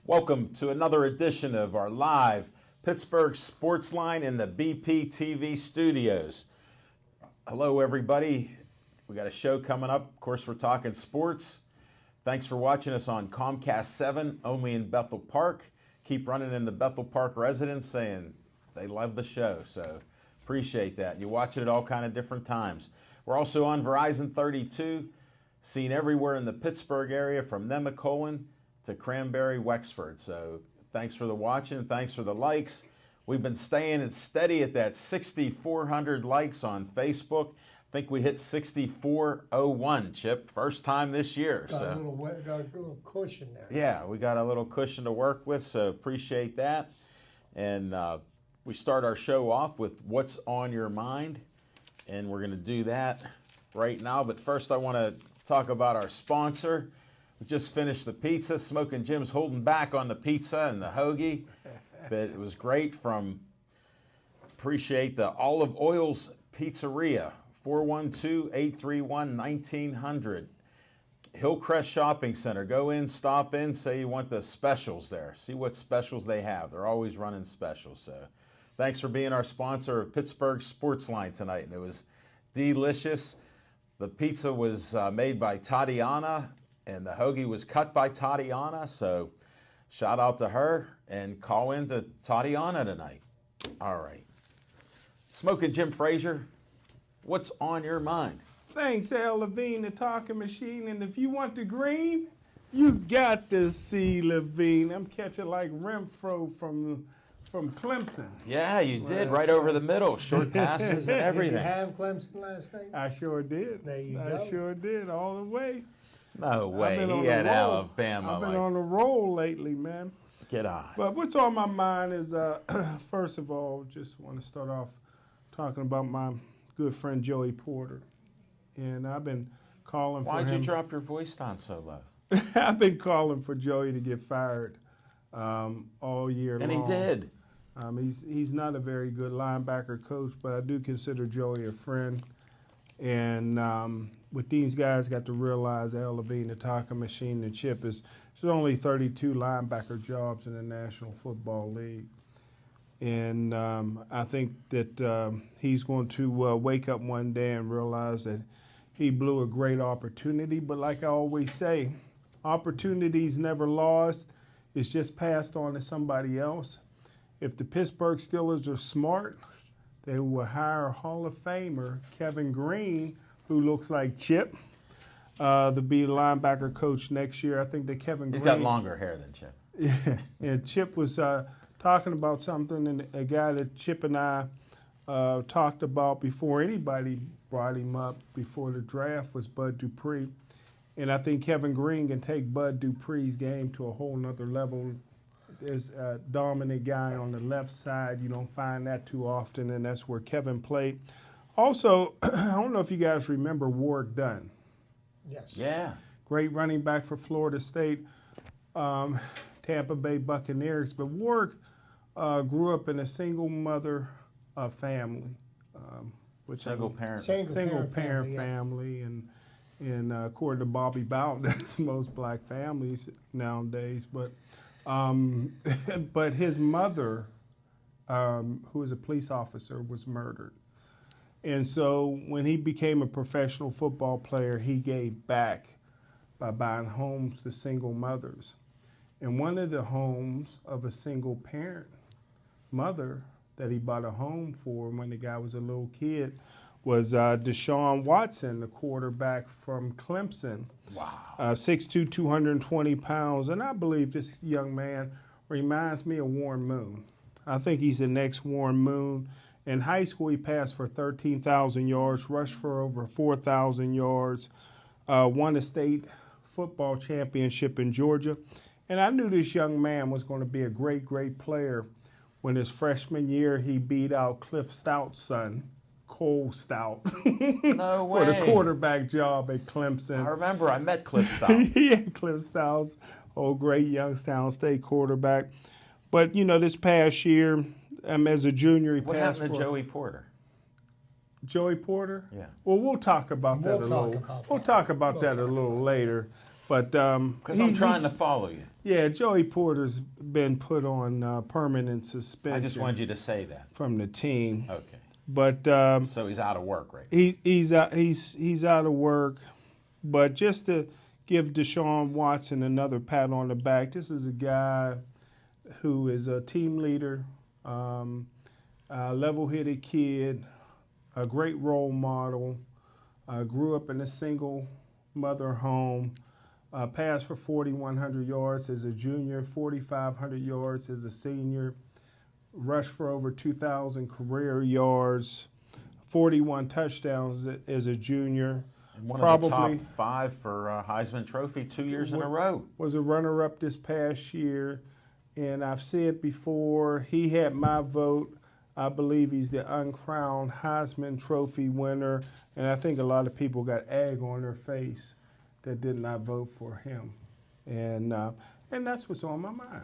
Welcome to another edition of our live Pittsburgh Sports Line in the BPTV studios. Hello, everybody. We got a show coming up. Of course, we're talking sports. Thanks for watching us on Comcast 7, only in Bethel Park. Keep running in the Bethel Park residents saying they love the show, so appreciate that. You watch it at all kind of different times. We're also on Verizon 32, seen everywhere in the Pittsburgh area from Nemacolin to Cranberry, Wexford. So thanks for the watching, thanks for the likes. We've been staying steady at that 6,400 likes on Facebook. I think we hit 6,401, Chip, first time this year. Got a little cushion there. Yeah, we got a little cushion to work with, so appreciate that. And we start our show off with What's on Your Mind, and we're going to do that right now. But first I want to talk about our sponsor. We just finished the pizza. Smoking Jim's holding back on the pizza and the hoagie, but it was great. Appreciate the Olive Oils Pizzeria, 412-831-1900. Hillcrest Shopping Center. Go in, stop in, say you want the specials there. See what specials they have. They're always running specials. So thanks for being our sponsor of Pittsburgh Sports Line tonight. And it was delicious. The pizza was made by Tatiana, and the hoagie was cut by Tatiana, so shout out to her and call in to Tatiana tonight. All right. Smoking Jim Frazier, what's on your mind? Thanks, Al Levine, the talking machine. And if you want the green, you got to see Levine. I'm catching like Renfro from Clemson. Yeah, you did, right over the middle. Short passes and everything. Did you have Clemson last night? I sure did. There you go. I sure did, all the way. No way, I've been he on had a roll. Alabama. I've been on a roll lately, man. Get on. But what's on my mind is, first of all, just want to start off talking about my good friend Joey Porter. And I've been calling for him. Why'd you drop your voice down so low? I've been calling for Joey to get fired all year long. And he did. He's not a very good linebacker coach, but I do consider Joey a friend. And what these guys got to realize, Al Levine, the talking machine, and Chip, there's only 32 linebacker jobs in the National Football League. And I think that he's going to wake up one day and realize that he blew a great opportunity. But like I always say, opportunities never lost. It's just passed on to somebody else. If the Pittsburgh Steelers are smart, they will hire Hall of Famer Kevin Greene, who looks like Chip, to be the linebacker coach next year. I think that Kevin Greene... He's got longer hair than Chip. Yeah, and Chip was talking about something, and a guy that Chip and I talked about before anybody brought him up before the draft was Bud Dupree. And I think Kevin Greene can take Bud Dupree's game to a whole nother level. There's a dominant guy on the left side. You don't find that too often, and that's where Kevin played. Also, I don't know if you guys remember Warrick Dunn. Yes. Yeah. Great running back for Florida State, Tampa Bay Buccaneers. But Warrick grew up in a single mother family. Single parent family. And according to Bobby Bowden, that's most black families nowadays. But but his mother, who was a police officer, was murdered. And so when he became a professional football player, he gave back by buying homes to single mothers. And one of the homes of a single parent mother that he bought a home for when the guy was a little kid was Deshaun Watson, the quarterback from Clemson. Wow. 6'2", 220 pounds. And I believe this young man reminds me of Warren Moon. I think he's the next Warren Moon. In high school, he passed for 13,000 yards, rushed for over 4,000 yards, won a state football championship in Georgia. And I knew this young man was going to be a great, great player. When his freshman year, he beat out Cliff Stout's son, Cole Stout, No way. for the quarterback job at Clemson. I remember I met Cliff Stout. Yeah, Cliff Stout's old great Youngstown State quarterback. But, you know, this past year, as a junior, he What passed happened to for Joey Porter? Joey Porter? Yeah. We'll talk about that We'll a talk little. about We'll that. talk about We'll that a talk little about later. But Because I'm trying to follow you. yeah, Joey Porter's been put on permanent suspension. I just wanted you to say that. From the team. Okay. But So he's out of work right now. he's out of work. But just to give Deshaun Watson another pat on the back, this is a guy who is a team leader, a level-headed kid, a great role model, grew up in a single mother home, passed for 4,100 yards as a junior, 4,500 yards as a senior, rushed for over 2,000 career yards, 41 touchdowns as a junior. And one of the top 5 for Heisman Trophy 2 years in a row. Was a runner-up this past year. And I've said before, he had my vote. I believe he's the uncrowned Heisman Trophy winner. And I think a lot of people got egg on their face that did not vote for him. And that's what's on my mind.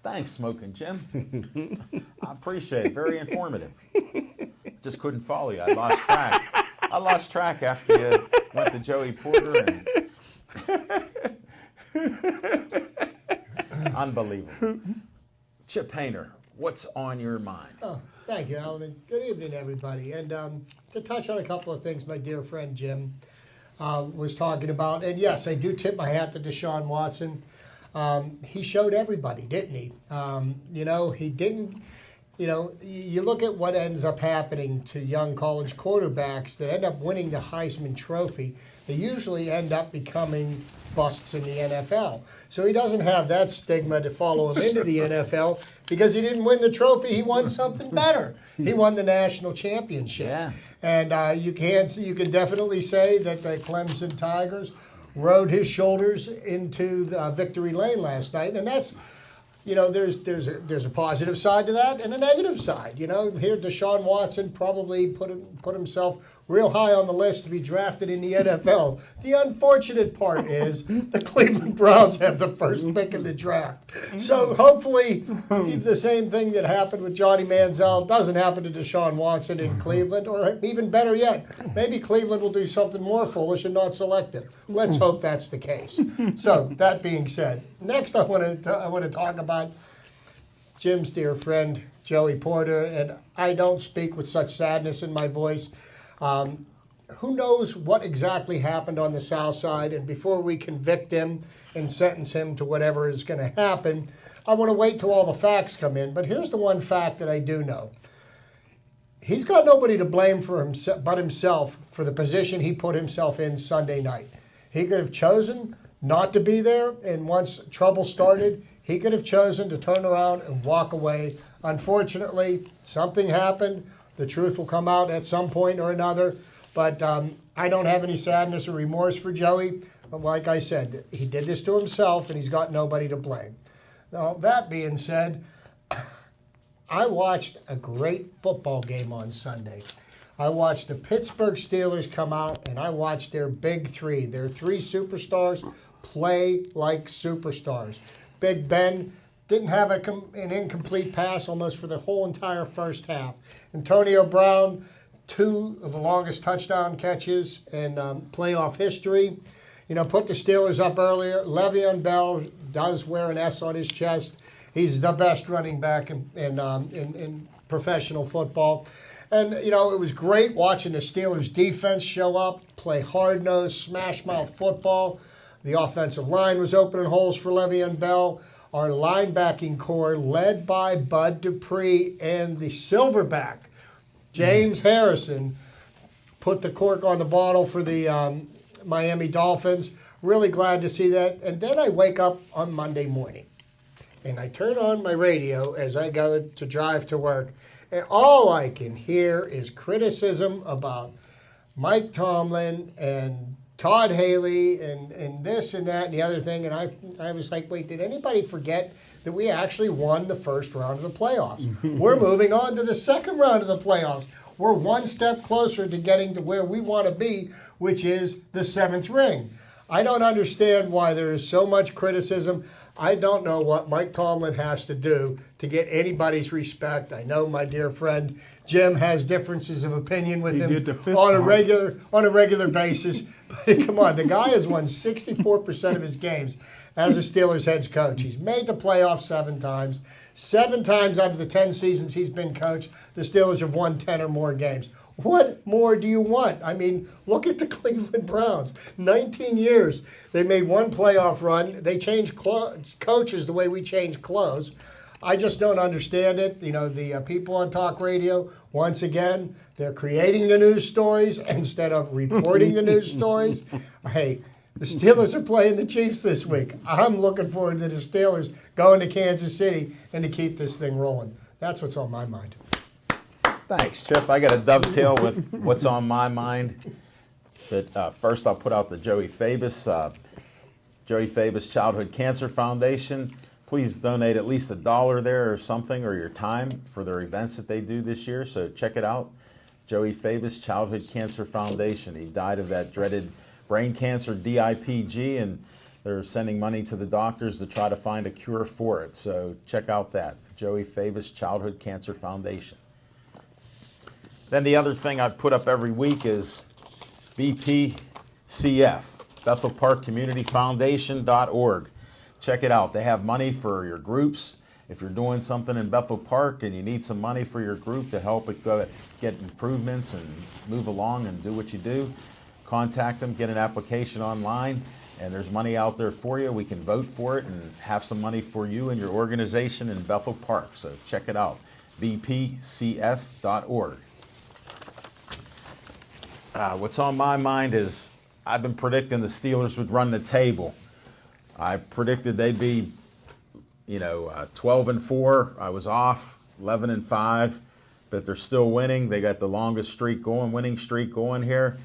Thanks, Smoking Jim. I appreciate it. Very informative. Just couldn't follow you. I lost track. I lost track after you went to Joey Porter. Unbelievable. Chip Hainer, what's on your mind? Oh, thank you, Alan. Good evening, everybody. And to touch on a couple of things my dear friend Jim was talking about, and yes, I do tip my hat to Deshaun Watson. He showed everybody, didn't he? He didn't. You look at what ends up happening to young college quarterbacks that end up winning the Heisman Trophy. They usually end up becoming busts in the NFL. So he doesn't have that stigma to follow him into the NFL because he didn't win the trophy. He won something better. He won the national championship. Yeah. And you can definitely say that the Clemson Tigers rode his shoulders into the victory lane last night, and that's. There's a positive side to that and a negative side. Here Deshaun Watson probably put himself real high on the list to be drafted in the NFL. The unfortunate part is the Cleveland Browns have the first pick in the draft. So hopefully the same thing that happened with Johnny Manziel doesn't happen to Deshaun Watson in Cleveland, or even better yet, maybe Cleveland will do something more foolish and not select him. Let's hope that's the case. So that being said, next I want to talk about Jim's dear friend, Joey Porter, and I don't speak with such sadness in my voice. Who knows what exactly happened on the South Side, and before we convict him and sentence him to whatever is going to happen, I want to wait till all the facts come in. But here's the one fact that I do know. He's got nobody to blame for but himself for the position he put himself in Sunday night. He could have chosen not to be there, and once trouble started, he could have chosen to turn around and walk away. Unfortunately, something happened. The truth will come out at some point or another. But I don't have any sadness or remorse for Joey. But like I said, he did this to himself, and he's got nobody to blame. Now, that being said, I watched a great football game on Sunday. I watched the Pittsburgh Steelers come out, and I watched their big three, their 3 superstars, play like superstars. Big Ben didn't have an incomplete pass almost for the whole entire first half. Antonio Brown, 2 of the longest touchdown catches in playoff history. Put the Steelers up earlier. Le'Veon Bell does wear an S on his chest. He's the best running back in professional football. And, it was great watching the Steelers defense show up, play hard-nosed, smash-mouth football. The offensive line was opening holes for Le'Veon Bell. Our linebacking core, led by Bud Dupree and the silverback, James Harrison, put the cork on the bottle for the Miami Dolphins. Really glad to see that. And then I wake up on Monday morning, and I turn on my radio as I go to drive to work, and all I can hear is criticism about Mike Tomlin and Todd Haley and this and that and the other thing. And I was like, wait, did anybody forget that we actually won the first round of the playoffs? We're moving on to the second round of the playoffs. We're one step closer to getting to where we want to be, which is the 7th ring. I don't understand why there is so much criticism. I don't know what Mike Tomlin has to do to get anybody's respect. I know my dear friend Jim has differences of opinion with him on a regular basis. But come on, the guy has won 64% of his games as a Steelers head coach. He's made the playoffs 7 times. 7 times out of the 10 seasons he's been coach, the Steelers have won 10 or more games. What more do you want? I mean, look at the Cleveland Browns. 19 years. They made one playoff run. They changed coaches the way we change clothes. I just don't understand it. You know, the people on talk radio, once again, they're creating the news stories instead of reporting the news stories. Hey, the Steelers are playing the Chiefs this week. I'm looking forward to the Steelers going to Kansas City and to keep this thing rolling. That's what's on my mind. Thanks, Chip. I got to dovetail with what's on my mind. That first, I'll put out the Joey Fabus Childhood Cancer Foundation. Please donate at least $1 there or something, or your time for their events that they do this year. So check it out. Joey Fabus Childhood Cancer Foundation. He died of that dreaded brain cancer, DIPG, and they're sending money to the doctors to try to find a cure for it. So check out that Joey Fabus Childhood Cancer Foundation. Then the other thing I put up every week is BPCF, Bethel Park Community Foundation.org. Check it out. They have money for your groups. If you're doing something in Bethel Park and you need some money for your group to help it go get improvements and move along and do what you do, contact them, get an application online, and there's money out there for you. We can vote for it and have some money for you and your organization in Bethel Park. So check it out, bpcf.org. What's on my mind is I've been predicting the Steelers would run the table. I predicted they'd be, 12-4. I was off, 11-5, but they're still winning. They got the longest winning streak going here.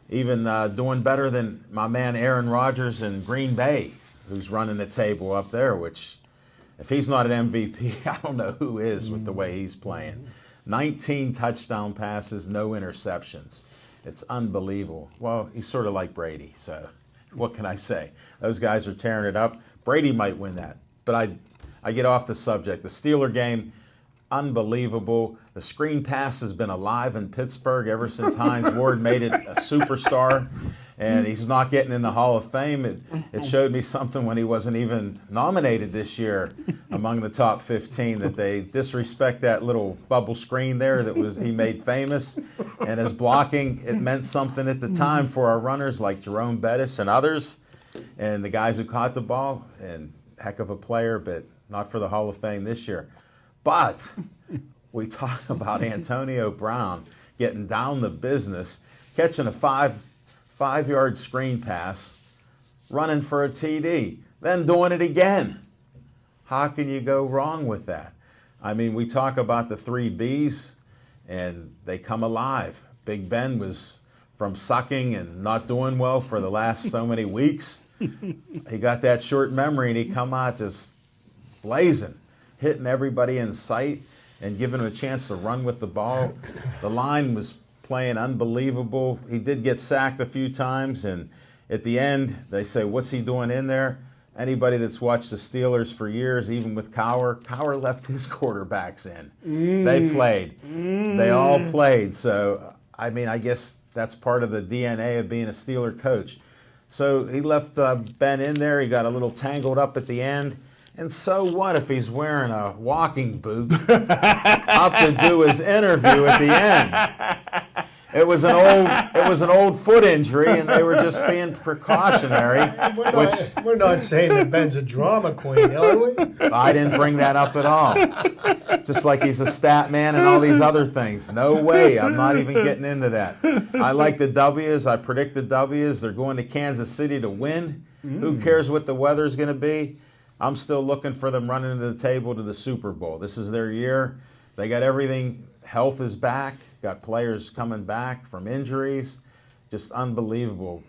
Even doing better than my man Aaron Rodgers in Green Bay, who's running the table up there, which if he's not an MVP, I don't know who is with the way he's playing. 19 touchdown passes, no interceptions. It's unbelievable. Well, he's sort of like Brady, so what can I say? Those guys are tearing it up. Brady might win that, but I get off the subject. The Steeler game, unbelievable. The screen pass has been alive in Pittsburgh ever since Hines Ward made it a superstar, and he's not getting in the Hall of Fame. It showed me something when he wasn't even nominated this year among the top 15, that they disrespect that little bubble screen there that he made famous. And his blocking, it meant something at the time for our runners like Jerome Bettis and others, and the guys who caught the ball, and heck of a player, but not for the Hall of Fame this year. But we talk about Antonio Brown getting down the business, catching a five-yard screen pass, running for a TD, then doing it again. How can you go wrong with that? I mean, we talk about the 3 Bs, and they come alive. Big Ben was from sucking and not doing well for the last so many weeks. He got that short memory, and he come out just blazing, hitting everybody in sight and giving him a chance to run with the ball. The line was playing unbelievable. He did get sacked a few times, and at the end, they say, what's he doing in there? Anybody that's watched the Steelers for years, even with Cowher left his quarterbacks in. They played. They all played. So, I mean, I guess that's part of the DNA of being a Steeler coach. So he left Ben in there. He got a little tangled up at the end. And so what if he's wearing a walking boot up to do his interview at the end? It was an old foot injury, and they were just being precautionary. We're not saying that Ben's a drama queen, are we? I didn't bring that up at all. Just like he's a stat man and all these other things. No way. I'm not even getting into that. I like the W's. I predict the W's. They're going to Kansas City to win. Who cares what the weather's going to be? I'm still looking for them running to the table to the Super Bowl. This is their year. They got everything. Health is back. Got players coming back from injuries. Just unbelievable.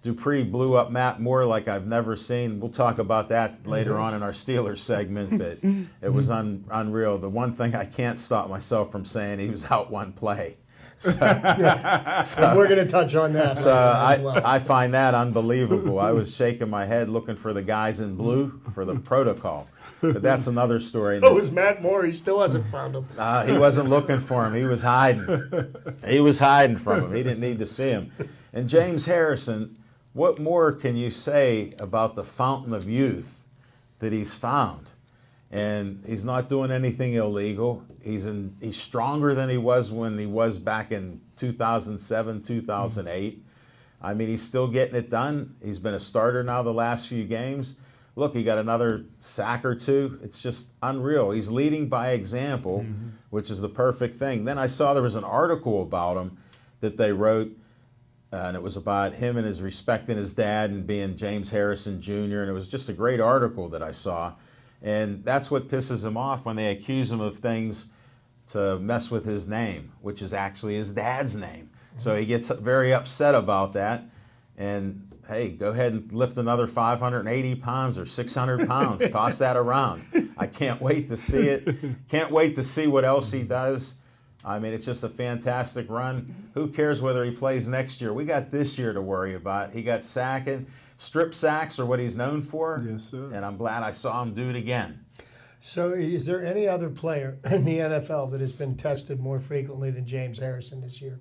Dupree blew up Matt Moore like I've never seen. We'll talk about that later on in our Steelers segment, but it was unreal. The one thing I can't stop myself from saying, he was out one play. And we're going to touch on that So as well. I find that unbelievable. I was shaking my head looking for the guys in blue for the protocol. But that's another story. So is Matt Moore. He still hasn't found him. He wasn't looking for him. He was hiding. He was hiding from him. He didn't need to see him. And James Harrison, what more can you say about the fountain of youth that he's found? And he's not doing anything illegal. He's stronger than he was when he was back in 2007, 2008. I mean, he's still getting it done. He's been a starter now the last few games. Look, he got another sack or two. It's just unreal. He's leading by example, which is the perfect thing. Then I saw there was an article about him that they wrote, and it was about him and his respecting his dad and being James Harrison Jr., and it was just a great article that I saw. And that's what pisses him off when they accuse him of things to mess with his name, which is actually his dad's name. So he gets very upset about that. And hey, go ahead and lift another 580 pounds or 600 pounds. Toss that around. I can't wait to see it. Can't wait to see what else he does. I mean, it's just a fantastic run. Who cares whether he plays next year? We got this year to worry about. He got sacking. Strip sacks are what he's known for. Yes, sir. And I'm glad I saw him do it again. So is there any other player in the NFL that has been tested more frequently than James Harrison this year?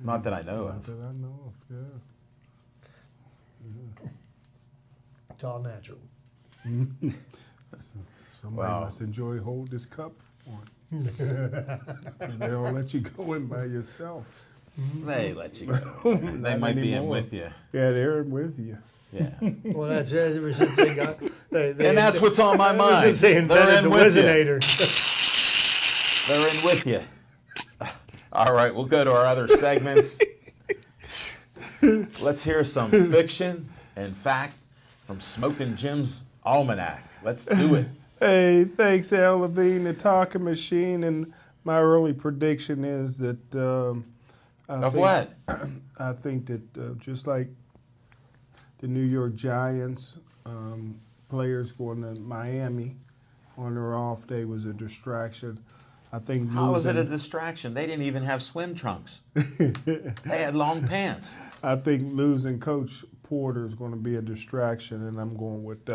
Not that I know Not of. that I know of, yeah. It's all natural. Somebody Wow. must enjoy holding this cup for him. They don't let you go in by yourself. They let you go. They might be in anymore. with you. Yeah, they're with you. Yeah. Well, that's ever since they got. They, And that's what's on my ever mind. since they They're invented in the with you. Wizinator. They're in with you. All right, we'll go to our other segments. Let's hear some fiction and fact from Smoking Jim's Almanac. Let's do it. Hey, thanks, Al Levine, the talking machine. And my early prediction is that. Of what? I think that just like the New York Giants, players going to Miami on their off day was a distraction. I think How was it a losing- distraction? They didn't even have swim trunks. They had long pants. I think losing Coach Porter is going to be a distraction, and I'm going with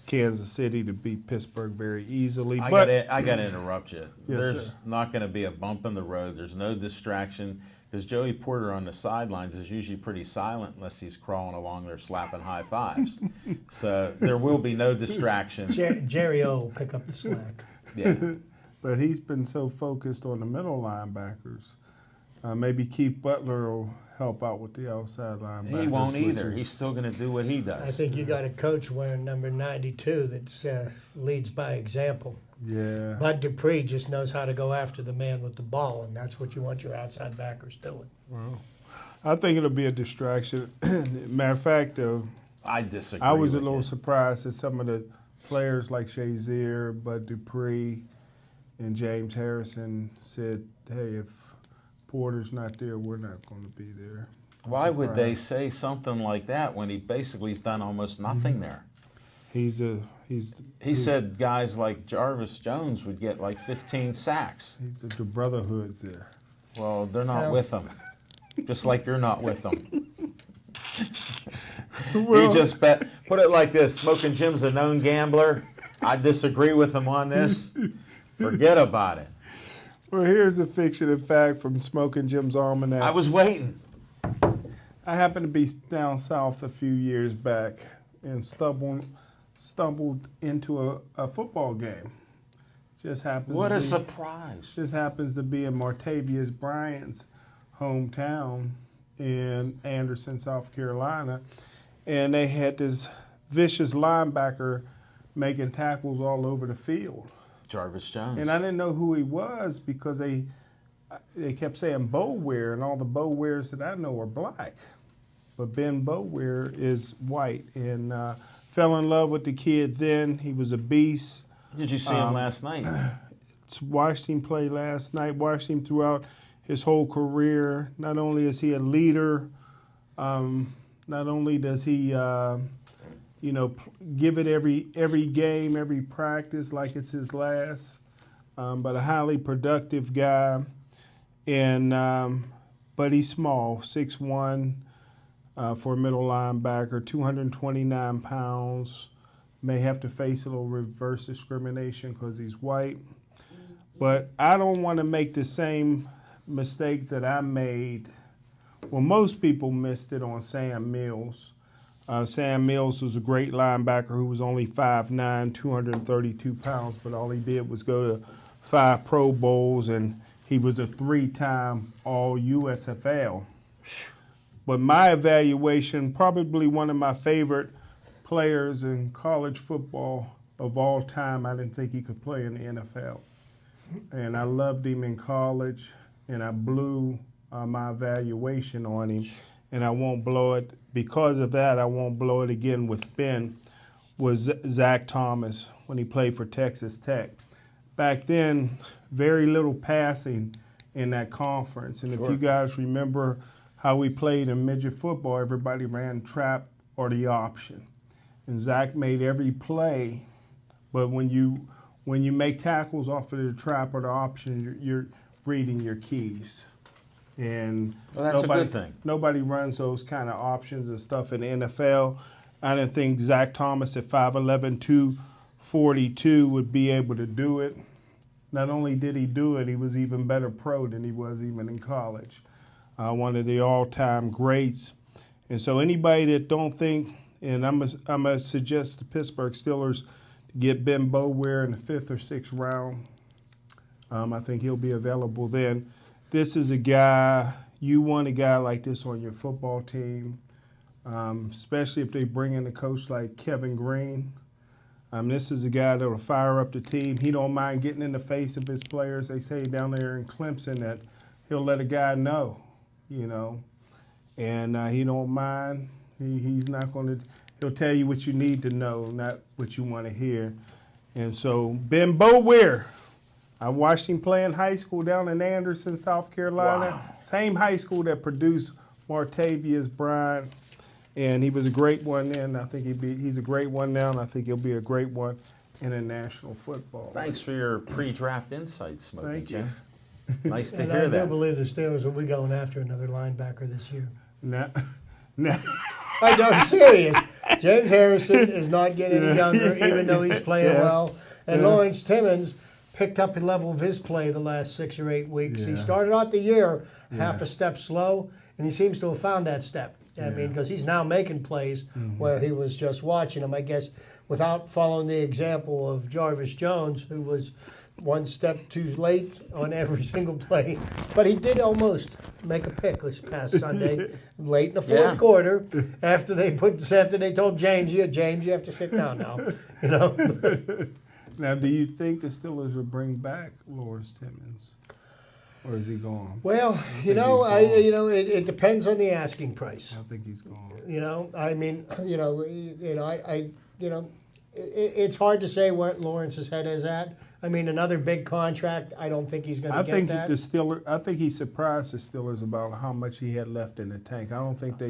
Kansas City to beat Pittsburgh very easily. I But got to interrupt you. Yes, There's sir. not going to be a bump in the road. There's no distraction because Joey Porter on the sidelines is usually pretty silent unless he's crawling along there slapping high fives. So there will be no distraction. Jerry O will pick up the slack. Yeah. But he's been so focused on the middle linebackers. Maybe Keith Butler will help out with the outside linebackers. He won't which either. is- He's still going to do what he does. I think you got a coach wearing number 92 that leads by example. Yeah. Bud Dupree just knows how to go after the man with the ball, and that's what you want your outside backers doing. Well, I think it'll be a distraction. Matter of fact, I disagree. I was a with little you. surprised that some of the players like Shazier, Bud Dupree, and James Harrison said, hey, if Porter's not there, we're not going to be there. I'm Why would they surprised. say something like that when he basically's done almost nothing there? He said guys like Jarvis Jones would get like 15 sacks. the brotherhood's there. Well, they're not Well- with him. Just like you're not with them. Well, You just bet. Put it like this: Smoking Jim's a known gambler. I disagree with him on this. Forget about it. well, here's a fiction and fact from Smoking Jim's Almanac. I was waiting. I happened to be down south a few years back and stumbled into a football game. Just happens. What to a be- surprise! This happens to be in Martavius Bryant's hometown in Anderson, South Carolina. And they had this vicious linebacker making tackles all over the field. Jarvis Jones. And I didn't know who he was because they kept saying Bowyer, and all the Bowyers that I know are black. But Ben Bowyer is white, and fell in love with the kid then. He was a beast. Did you see him last night? Watched him play last night, watched him throughout his whole career. Not only is he a leader, not only does he, give it every game, every practice like it's his last, but a highly productive guy. and but he's small, 6'1", for a middle linebacker, 229 pounds. May have to face a little reverse discrimination because he's white. But I don't want to make the same mistake that I made. Well, most people missed it on Sam Mills. Sam Mills was a great linebacker who was only 5'9", 232 pounds, but all he did was go to 5 Pro Bowls, and he was a 3-time All-USFL. But my evaluation, probably one of my favorite players in college football of all time, I didn't think he could play in the NFL. And I loved him in college, and I blew my evaluation on him, and I won't blow it. Because of that, I won't blow it again with Ben, was Zach Thomas when he played for Texas Tech. Back then, very little passing in that conference. And if you guys remember how we played in midget football, everybody ran trap or the option. And Zach made every play, but when you make tackles off of the trap or the option, you're reading your keys. And that's a good thing. Nobody runs those kind of options and stuff in the NFL. I didn't think Zach Thomas at 5'11", 242 would be able to do it. Not only did he do it, he was even better pro than he was even in college. One of the all-time greats. And so anybody that don't think, and I'm gonna suggest the Pittsburgh Steelers to get Ben Boulware in the 5th or 6th round. I think he'll be available then. This is a guy, you want a guy like this on your football team, especially if they bring in a coach like Kevin Green. This is a guy that will fire up the team. He don't mind getting in the face of his players. They say down there in Clemson that he'll let a guy know, you know, and he don't mind. He's not going to. He'll tell you what you need to know, not what you want to hear. And so Ben Boulware, I watched him play in high school down in Anderson, South Carolina. Wow. Same high school that produced Martavius Bryant. And he was a great one then. I think he's a great one now, and I think he'll be a great one in the National Football. Thanks for your pre-draft insights, Smokey. Thank you. Nice to And hear I that. do believe the Steelers will be going after another linebacker this year. No. I know, I'm serious. James Harrison is not getting any younger, even though he's playing well. And Lawrence Timmons picked up a level of his play the last 6 or 8 weeks. He started out the year half a step slow, and he seems to have found that step. I mean, because he's now making plays where he was just watching them, I guess, without following the example of Jarvis Jones, who was one step too late on every single play. But he did almost make a pick this past Sunday, late in the fourth quarter, after they told James, you have to sit down now. You know. Now, do you think the Steelers will bring back Lawrence Timmons, or is he gone? Well, it depends on the asking price. I think he's gone. You know, I mean, it's hard to say what Lawrence's head is at. I mean, another big contract. I don't think he's going to get that. I think he surprised the Steelers about how much he had left in the tank. I don't think they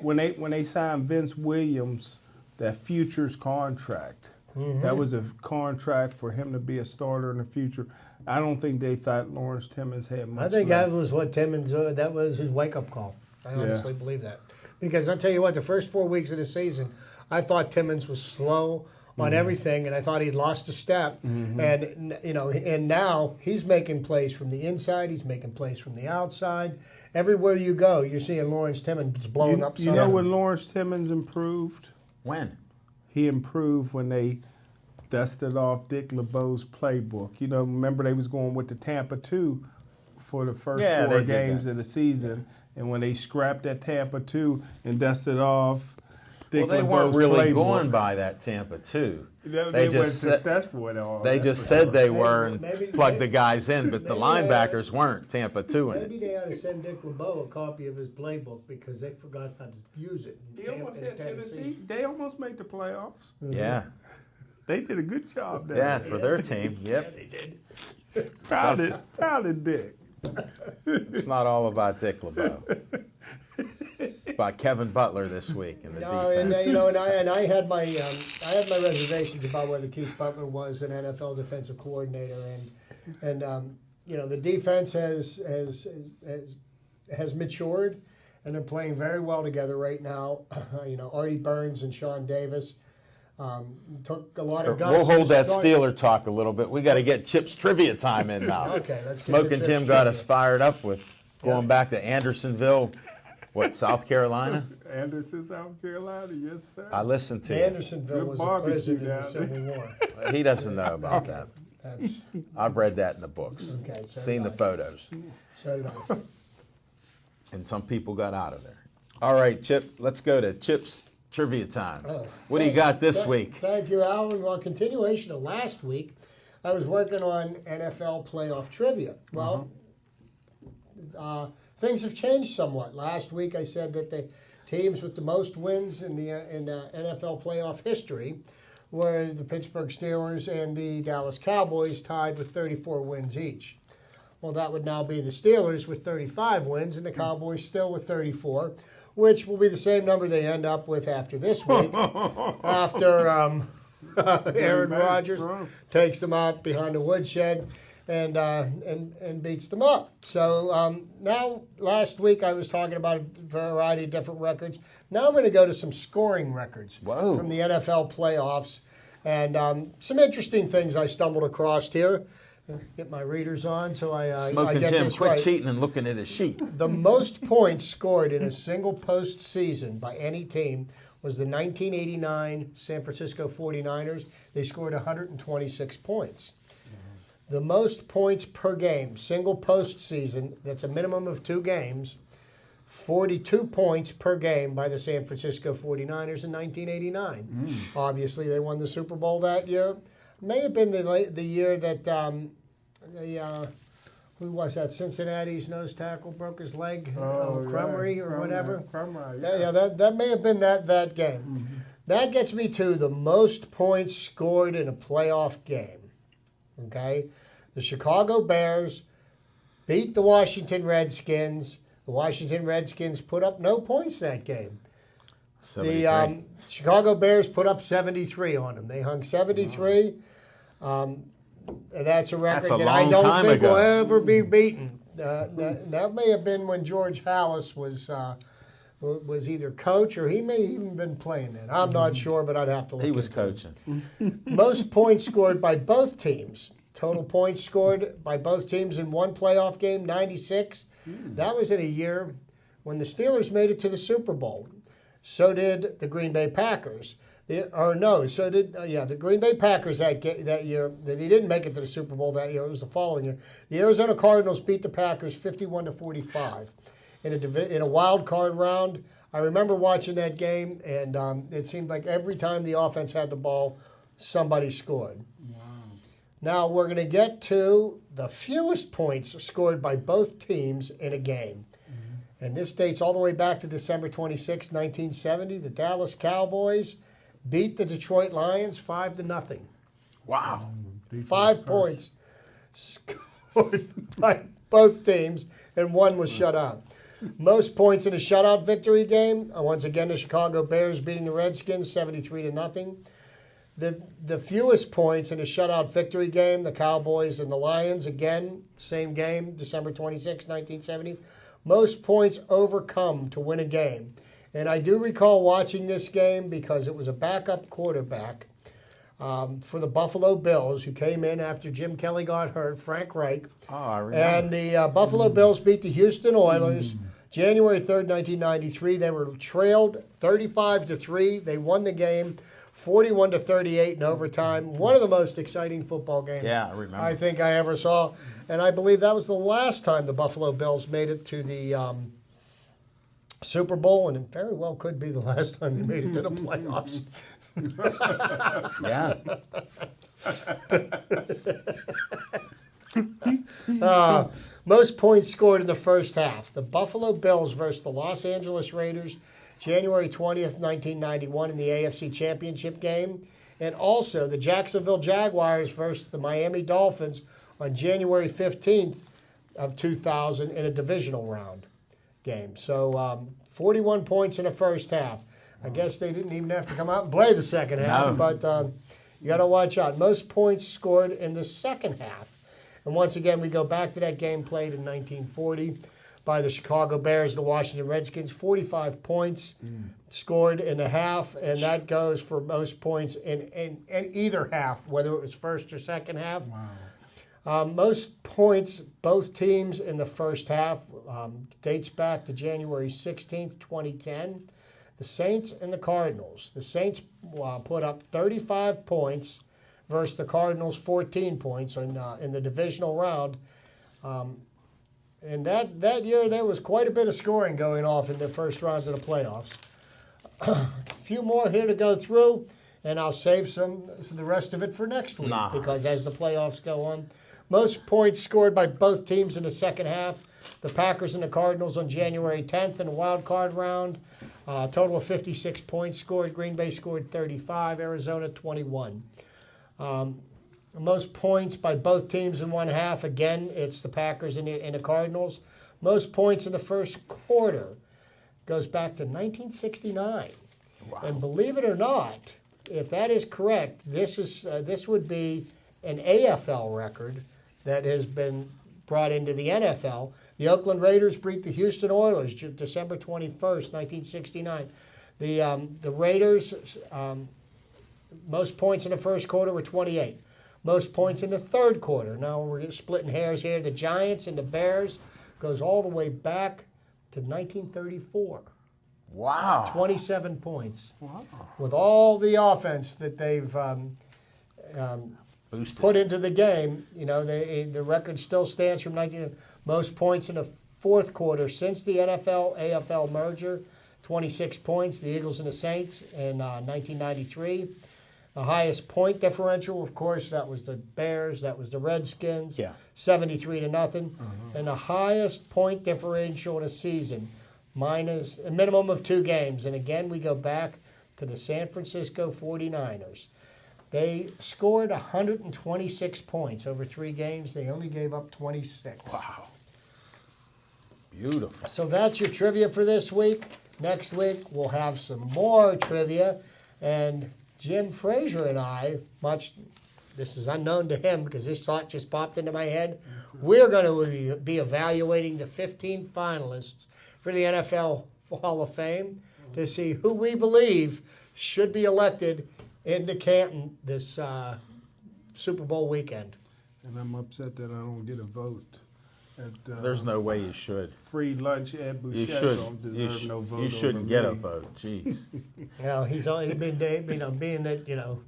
when they signed Vince Williams, that futures contract. That was a contract for him to be a starter in the future. I don't think they thought Lawrence Timmons had much. I think left. that was what Timmons. That was his wake-up call. I honestly believe that, because I'll tell you what, the first 4 weeks of the season, I thought Timmons was slow on everything, and I thought he'd lost a step. And now he's making plays from the inside. He's making plays from the outside. Everywhere you go, you're seeing Lawrence Timmons blowing up. You know when Lawrence Timmons improved? When? He improved when they dusted off Dick LeBeau's playbook. You know, remember they was going with the Tampa 2 for the first 4 games of the season, and when they scrapped that Tampa 2 and dusted off Dick they LeBeau's weren't really playbook. going by that Tampa 2. They weren't successful at all. They just said they were and plugged the guys in, but the linebackers weren't Tampa 2 in it. Maybe they ought to send Dick LeBeau a copy of his playbook because they forgot how to use it. He almost had Tennessee. They almost made the playoffs. Yeah. They did a good job there. Yeah, for their team. Yep. Yeah, they did. Proud of Dick. It's not all about Dick LeBeau. By Kevin Butler this week in the defense. And I had my reservations about whether Keith Butler was an NFL defensive coordinator, and the defense has matured, and they're playing very well together right now. Artie Burns and Sean Davis took a lot of guts. We'll hold that start. Steeler talk a little bit. We got to get Chip's trivia time in now. Okay, let's see the Smoking Chip's Jim got us trivia. fired up with going back to Andersonville, South Carolina? Anderson, South Carolina, yes, sir. I listened to you. Andersonville Good was a barbecue prison in the down there. Civil War. He doesn't know about Okay, that. that's I've read that in the books, okay. So seen did the I. photos, So did I. and some people got out of there. All right, Chip, let's go to Chip's trivia time. What do you got this week? Thank you, Alan. Well, continuation of last week, I was working on NFL playoff trivia. Well, things have changed somewhat. Last week, I said that the teams with the most wins in the NFL playoff history were the Pittsburgh Steelers and the Dallas Cowboys, tied with 34 wins each. Well, that would now be the Steelers with 35 wins and the Cowboys still with 34, which will be the same number they end up with after this week, after Aaron Rodgers takes them out behind the woodshed and beats them up. So now, last week I was talking about a variety of different records. Now I'm going to go to some scoring records Whoa. from the NFL playoffs, and some interesting things I stumbled across here. Get my readers on so I Smoking get Jim, this quit right. cheating and looking at his sheet. The most points scored in a single postseason by any team was the 1989 San Francisco 49ers. They scored 126 points. The most points per game, single postseason, that's a minimum of 2 games, 42 points per game by the San Francisco 49ers in 1989. Obviously, they won the Super Bowl that year. May have been the year that who was that? Cincinnati's nose tackle broke his leg, Crumry or whatever. Crumry, Yeah, that may have been that game. That gets me to the most points scored in a playoff game. Okay, the Chicago Bears beat the Washington Redskins. The Washington Redskins put up no points that game. 73. The Chicago Bears put up 73 on them. They hung 73. And that's a record That's a that I long don't time think will ago. ever be beaten. That may have been when George Halas was either coach or he may even been playing then. I'm not sure, but I'd have to look. He was into it. coaching. Most points scored by both teams. Total points scored by both teams in one playoff game, 96. That was in a year when the Steelers made it to the Super Bowl. So did the Green Bay Packers. The Green Bay Packers that year. They didn't make it to the Super Bowl that year. It was the following year. The Arizona Cardinals beat the Packers 51-45 in a wild card round. I remember watching that game, and it seemed like every time the offense had the ball, somebody scored. Wow. Now we're going to get to the fewest points scored by both teams in a game. And this dates all the way back to December 26, 1970. The Dallas Cowboys beat the Detroit Lions 5-0. Wow. 5 points scored by both teams, and one was shut out. Most points in a shutout victory game. Once again, the Chicago Bears beating the Redskins 73-0. The fewest points in a shutout victory game, the Cowboys and the Lions. Again, same game, December 26, 1970. Most points overcome to win a game. And I do recall watching this game because it was a backup quarterback for the Buffalo Bills who came in after Jim Kelly got hurt, Frank Reich. Oh, I remember. And the Buffalo Bills beat the Houston Oilers January 3rd, 1993. They were trailed 35-3. They won the game 41-38 in overtime. One of the most exciting football games Yeah, I remember. I think I ever saw. And I believe that was the last time the Buffalo Bills made it to the Super Bowl, and it very well could be the last time they made it to the playoffs. Yeah. Most points scored in the first half. The Buffalo Bills versus the Los Angeles Raiders, January 20th, 1991 in the AFC Championship game. And also the Jacksonville Jaguars versus the Miami Dolphins on January 15th of 2000 in a divisional round game. So 41 points in the first half. I guess they didn't even have to come out and play the second half, No. but you got to watch out. Most points scored in the second half. And once again, we go back to that game played in 1940 by the Chicago Bears and the Washington Redskins. 45 points scored in a half, and that goes for most points in either half, whether it was first or second half. Wow. Most points, both teams in the first half, dates back to January 16th, 2010. The Saints and the Cardinals. The Saints put up 35 points versus the Cardinals 14 points in the divisional round. And that year there was quite a bit of scoring going off in the first rounds of the playoffs. A few more here to go through, and I'll save the rest of it for next week because as the playoffs go on. Most points scored by both teams in the second half. The Packers and the Cardinals on January 10th in the wild card round. Total of 56 points scored. Green Bay scored 35. Arizona 21. Most points by both teams in one half. Again, it's the Packers and the Cardinals. Most points in the first quarter goes back to 1969. Wow. And believe it or not, if that is correct, this would be an AFL record that has been brought into the NFL. The Oakland Raiders beat the Houston Oilers December 21st, 1969. The Raiders, most points in the first quarter were 28. Most points in the third quarter. Now we're splitting hairs here. The Giants and the Bears goes all the way back to 1934. Wow. 27 points. Wow. With all the offense that they've put into the game, the record still stands from 19. Most points in the fourth quarter since the NFL-AFL merger, 26 points, the Eagles and the Saints in 1993. The highest point differential, of course, that was the Bears, that was the Redskins, 73-0. And the highest point differential in a season, minus a minimum of 2 games. And again, we go back to the San Francisco 49ers. They scored 126 points over 3 games. They only gave up 26. Wow. Beautiful. So that's your trivia for this week. Next week, we'll have some more trivia. And Jim Frazier and I, this is unknown to him because this thought just popped into my head, we're going to be evaluating the 15 finalists for the NFL Hall of Fame to see who we believe should be elected into Canton this Super Bowl weekend. And I'm upset that I don't get a vote. There's no way you should. Free lunch at Boucher don't deserve no vote. You shouldn't get a vote. Jeez. Well, he's been, being that,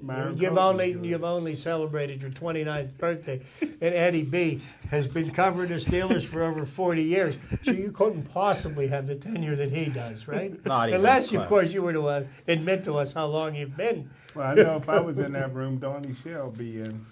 Myron you've only celebrated your 29th birthday, and Eddie B has been covering the Steelers for over 40 years, so you couldn't possibly have the tenure that he does, right? Not even Unless, close. Of course, you were to admit to us how long you've been. Well, I know if I was in that room, Donnie Shell be in,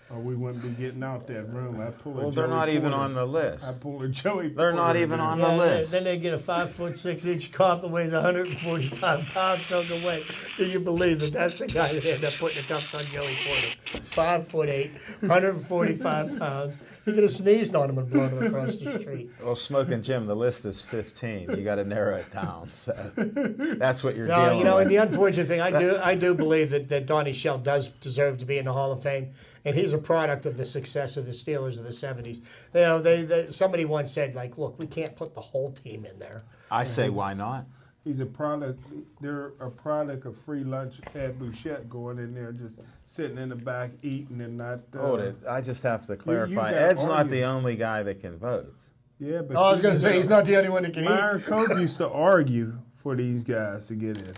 or we wouldn't be getting out that room. Well, they're not even on the list. I pull a Joey. They're not even on the list. Then they get a 5'6" cop that weighs 145 pounds soaking wet. Do you believe that that's the guy that ended up putting the cuffs on Joey Porter? 5'8", 145 pounds. He could have sneezed on him and blown him across the street. Well, Smoking Jim, the list is 15. You got to narrow it down. So that's what you're dealing with. And the unfortunate thing, I do believe that Donnie Shell does deserve to be in the Hall of Fame, and he's a product of the success of the Steelers of the '70s. Somebody once said, look, we can't put the whole team in there. I say, why not? He's a product. They're a product of free lunch at Bouchette, going in there, just sitting in the back eating and not. Hold it. I just have to clarify. gotta Ed's not argue. the only guy that can vote. Yeah, but I was going to say he's not the only one that can eat. Myron Cope used to argue for these guys to get in.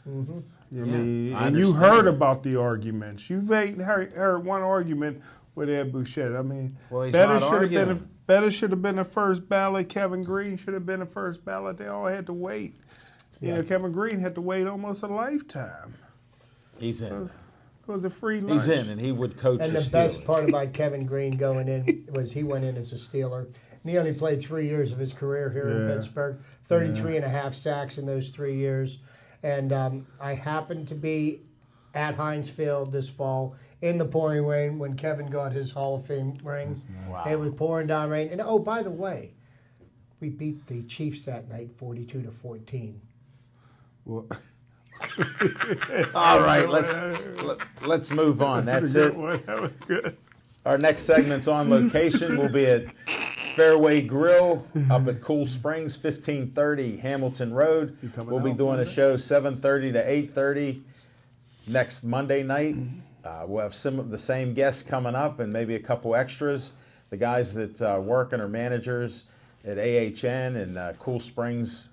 Mm-hmm. You Yeah, mean, I and you understand. heard about the arguments. You've heard one argument with Ed Bouchette. I mean, Well, he's better not should have been arguing. better should have been the first ballot. Kevin Green should have been the first ballot. They all had to wait. You know, Kevin Green had to wait almost a lifetime. He's in. It was a free lunch. He's in, and he would coach And the the best Steelers. part about Kevin Green going in was he went in as a Steeler. And he only played 3 years of his career here in Yeah. Pittsburgh, 33 and a half sacks in those 3 years. And I happened to be at Heinz Field this fall in the pouring rain when Kevin got his Hall of Fame ring. Wow. It was pouring down rain. And, oh, by the way, we beat the Chiefs that night 42-14. Well, All right, let's move on. That's it. That was good. Our next segment's on location. We'll be at Fairway Grill up at Cool Springs, 1530 Hamilton Road. We'll be doing a show 7:30 to 8:30 next Monday night. We'll have some of the same guests coming up and maybe a couple extras. The guys that work and are managers at AHN and Cool Springs,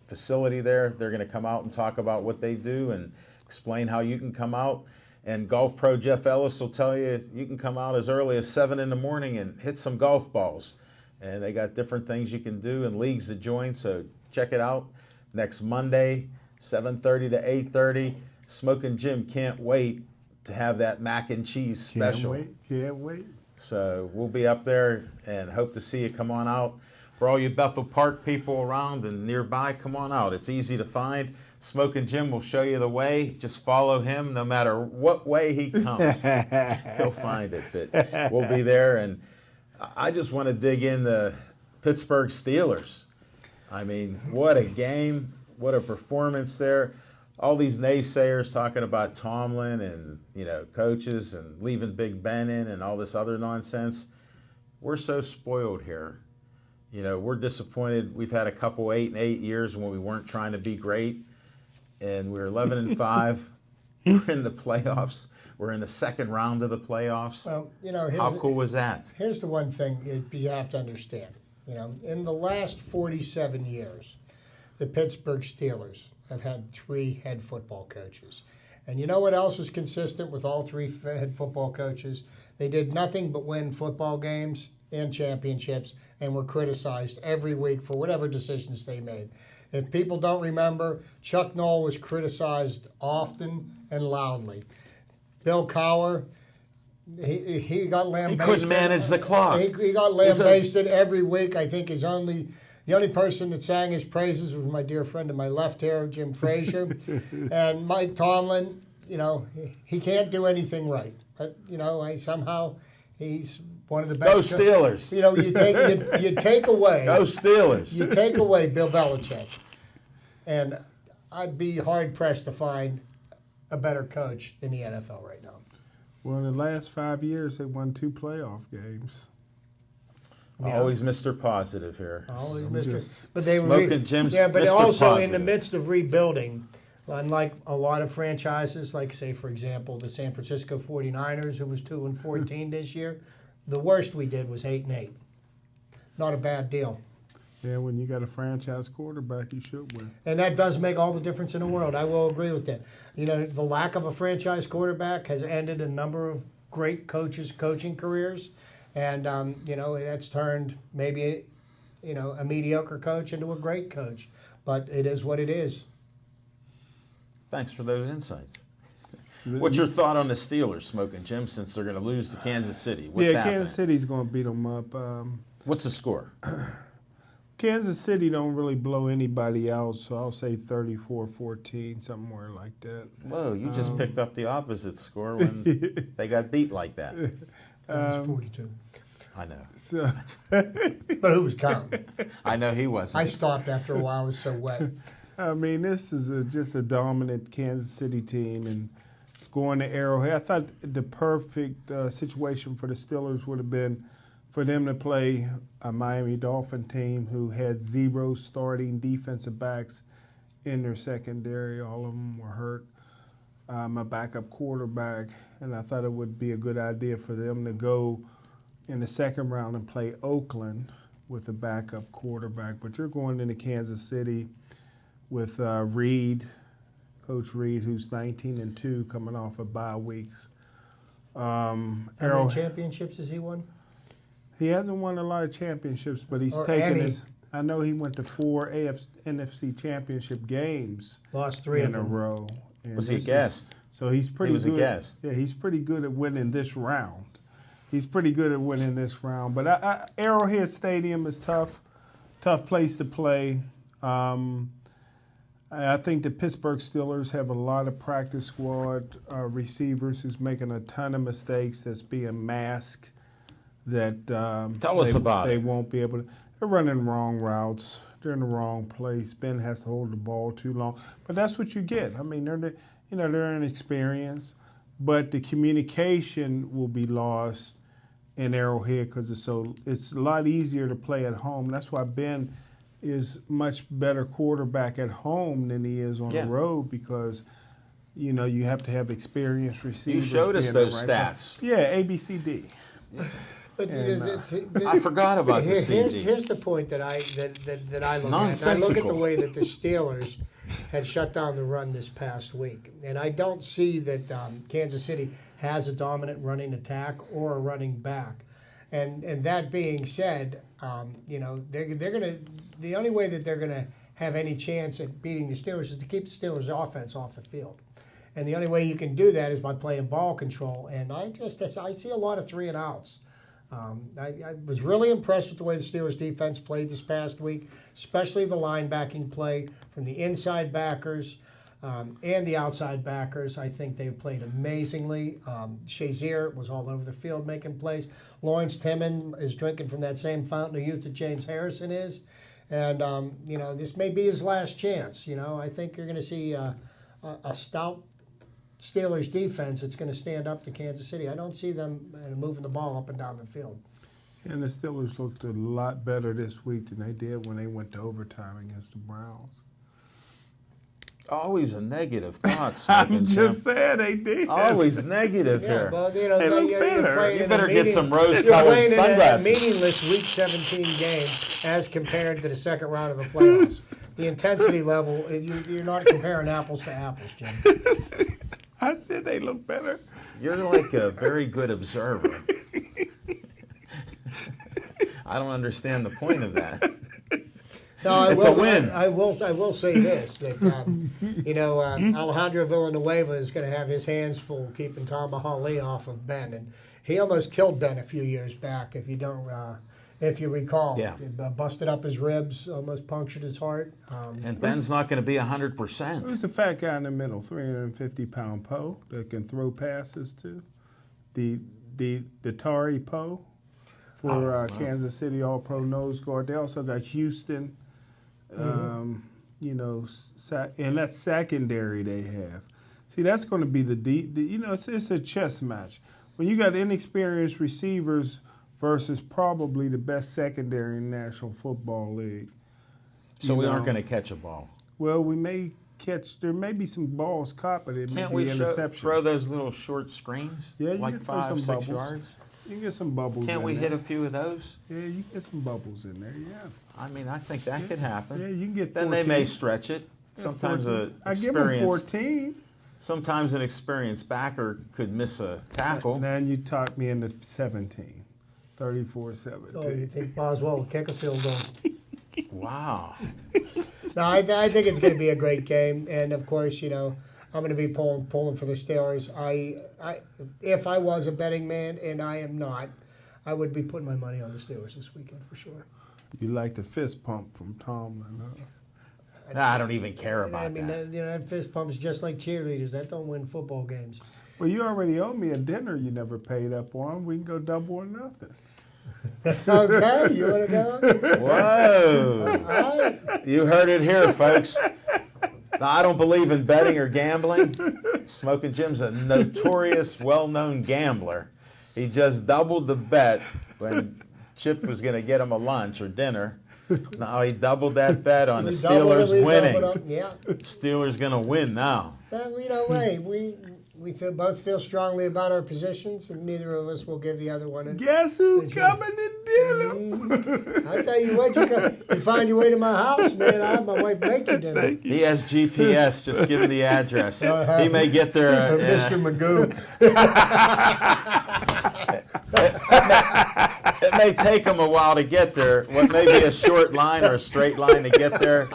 facility there, they're going to come out and talk about what they do and explain how you can come out. And Golf Pro Jeff Ellis will tell you you can come out as early as 7 in the morning and hit some golf balls. And they got different things you can do and leagues to join, so check it out. Next Monday, 7:30 to 8:30. Smoking Jim can't wait to have that mac and cheese special. Can't wait. So we'll be up there and hope to see you. Come on out. For all you Bethel Park people around and nearby, come on out. It's easy to find. Smoking Jim will show you the way. Just follow him no matter what way he comes. He'll find it. But we'll be there. And I just want to dig in the Pittsburgh Steelers. I mean, what a game. What a performance there. All these naysayers talking about Tomlin and, coaches and leaving Big Ben in and all this other nonsense. We're so spoiled here. We're disappointed. We've had a couple 8-8 years when we weren't trying to be great. And we're 11-5. We're in the playoffs. We're in the second round of the playoffs. Well, how cool was that? Here's the one thing you have to understand. In the last 47 years, the Pittsburgh Steelers have had 3 head football coaches. And you know what else was consistent with all 3 head football coaches? They did nothing but win football games and championships and were criticized every week for whatever decisions they made. If people don't remember, Chuck Noll was criticized often and loudly. Bill Cowher, he got lambasted. He couldn't manage the clock. He got lambasted every week. I think the only person that sang his praises was my dear friend to my left here, Jim Frazier. And Mike Tomlin, he can't do anything right. But, somehow he's one of the best. Go Steelers. You take away. Go Steelers. You take away Bill Belichick, and I'd be hard pressed to find a better coach in the NFL right now. Well, in the last 5 years, they won 2 playoff games. Yeah. Always Mr. Positive here. Always I'm Mr. just But they were Smoking Jim's but Mr. also Positive. in the midst of rebuilding, unlike a lot of franchises, like say for example the San Francisco 49ers, who was 2-14 this year. The worst we did was 8-8. Not a bad deal. Yeah, when you got a franchise quarterback, you should win. And that does make all the difference in the world. I will agree with that. The lack of a franchise quarterback has ended a number of great coaches' coaching careers. And, that's turned maybe, a mediocre coach into a great coach. But it is what it is. Thanks for those insights. What's your thought on the Steelers, Smoking Jim, since they're going to lose to Kansas City? What's happening? Kansas City's going to beat them up. What's the score? Kansas City don't really blow anybody out, so I'll say 34-14, somewhere like that. Whoa, you just picked up the opposite score when they got beat like that. It was 42. I know. So, But who was counting? I know he wasn't. I stopped after a while. It was so wet. I mean, this is just a dominant Kansas City team, and going to Arrowhead. I thought the perfect situation for the Steelers would have been for them to play a Miami Dolphin team who had 0 starting defensive backs in their secondary. All of them were hurt. A backup quarterback, and I thought it would be a good idea for them to go in the second round and play Oakland with a backup quarterback. But you're going into Kansas City with Reed, Coach Reed, who's 19-2, coming off of bye weeks. How many championships has he won? He hasn't won a lot of championships, but he's taken his. I know he went to 4 NFC championship games. Lost 3 in of a them. row. And Was he a guest? So he's pretty He was good. a guest. Yeah, he's pretty good at winning this round. He's pretty good at winning this round. But Arrowhead Stadium is tough place to play. I think the Pittsburgh Steelers have a lot of practice squad receivers who's making a ton of mistakes that's being masked. That Tell us about they it. won't be able to. They're running wrong routes. They're in the wrong place. Ben has to hold the ball too long. But that's what you get. I mean, they're inexperienced. but the communication will be lost in Arrowhead because it's a lot easier to play at home. That's why Ben is much better quarterback at home than he is on the road because you have to have experienced receivers. You showed us those stats. Yeah, ABCD. But I forgot about the CD. Here's the point that I look at. I look at the way that the Steelers had shut down the run this past week, and I don't see that Kansas City has a dominant running attack or a running back. And that being said, they're gonna. The only way that they're gonna have any chance at beating the Steelers is to keep the Steelers' offense off the field. And the only way you can do that is by playing ball control. And I see a lot of 3 and outs. I was really impressed with the way the Steelers defense played this past week, especially the linebacking play from the inside backers and the outside backers. I think they played amazingly. Shazier was all over the field making plays. Lawrence Timmons is drinking from that same fountain of youth that James Harrison is. And, this may be his last chance. I think you're going to see a stout Steelers defense that's going to stand up to Kansas City. I don't see them moving the ball up and down the field. And the Steelers looked a lot better this week than they did when they went to overtime against the Browns. Always a negative thought. I'm just saying they did. Always negative here. Well, They look better. You better get some rose-colored sunglasses. You're playing in a meaningless Week 17 game as compared to the second round of the playoffs. The intensity level, you're not comparing apples to apples, Jim. I said they look better. You're like a very good observer. I don't understand the point of that. No, It's a win. I will say this, that, Alejandro Villanueva is going to have his hands full keeping Tom Mahaly off of Ben. And he almost killed Ben a few years back, if you recall. Yeah. Busted up his ribs, almost punctured his heart. And Ben's not going to be 100%. Who's the fat guy in the middle, 350-pound Poe that can throw passes to? The Tari Poe for Kansas City All-Pro nose guard. They also got Houston. And that secondary they have. See, that's going to be it's a chess match. When you got inexperienced receivers versus probably the best secondary in the National Football League. So we aren't going to catch a ball. Well, there may be some balls caught, but it may be interceptions. Throw those little short screens? Yeah, you like can throw 5, some 6 bubbles. yards? You can get some bubbles Can't in we there. hit a few of those? Yeah, you can get some bubbles in there, yeah. I mean, I think that could happen. Yeah, you can get 14. Then they may stretch it. Sometimes I give them 14. Sometimes an experienced backer could miss a tackle. Now you talked me into 17. 34-17. Oh, you think Boswell will kick a field goal? Wow. No, I think it's going to be a great game. And, of course, I'm going to be pulling for the Steelers. If I was a betting man, and I am not, I would be putting my money on the Steelers this weekend for sure. You like the fist pump from Tomlin, huh? I don't even care about that. That fist pump is just like cheerleaders. That don't win football games. Well, you already owe me a dinner you never paid up on. We can go double or nothing. Okay, you want to go? Whoa. All right. You heard it here, folks. Now, I don't believe in betting or gambling. Smoking Jim's a notorious, well-known gambler. He just doubled the bet when Chip was going to get him a lunch or dinner. Now he doubled that bet on the Steelers winning. Yeah. Steelers going to win now. We both feel strongly about our positions, and neither of us will give the other one. Guess who coming to dinner? I tell you what, you find your way to my house, man. I have my wife make you dinner. He has GPS. Just give him the address. He may get there. Mr. Magoo. It may take him a while to get there. What may be a short line or a straight line to get there